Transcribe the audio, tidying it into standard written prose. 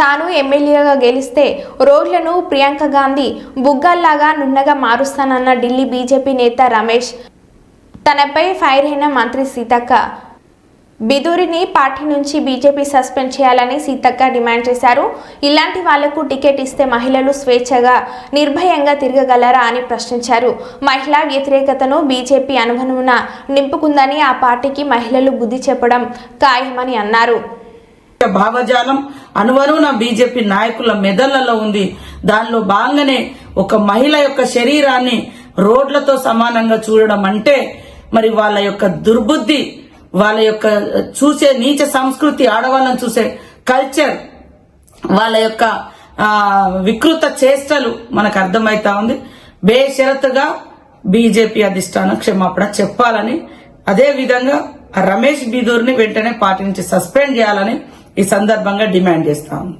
తాను ఎమ్మెల్యేగా గెలిస్తే రోడ్లను ప్రియాంక గాంధీ బుగ్గల్లాగా నున్నగా మారుస్తానన్న ఢిల్లీ బీజేపీ నేత రమేష్ తనపై ఫైర్ అయిన మంత్రి సీతక్క బిదూరిని పార్టీ నుంచి బీజేపీ సస్పెండ్ చేయాలని సీతక్క డిమాండ్ చేశారు. ఇలాంటి వాళ్లకు టికెట్ ఇస్తే మహిళలు స్వేచ్ఛగా నిర్భయంగా తిరగగలరా అని ప్రశ్నించారు. మహిళా వ్యతిరేకతను బీజేపీ అనుభవమున నింపుకుందని ఆ పార్టీకి మహిళలు బుద్ధి చెప్పడం ఖాయమని అన్నారు. భావజాలం అనువనున బీజేపీ నాయకుల మెదళ్లలో ఉంది. దానిలో భాగంగానే ఒక మహిళ యొక్క శరీరాన్ని రోడ్లతో సమానంగా చూడడం అంటే మరి వాళ్ళ యొక్క దుర్బుద్ధి, వాళ్ళ యొక్క చూసే నీచ సంస్కృతి, ఆడవాళ్ళని చూసే కల్చర్, వాళ్ళ యొక్క వికృత చేష్టలు మనకు అర్థమైతా ఉంది. బేషరతుగా బీజేపీ అధిష్టానం క్షమాపణ చెప్పాలని, అదే విధంగా రమేష్ బిదూర్ని వెంటనే పార్టీ నుంచి సస్పెండ్ చేయాలని ఈ సందర్భంగా డిమాండ్ చేస్తాము.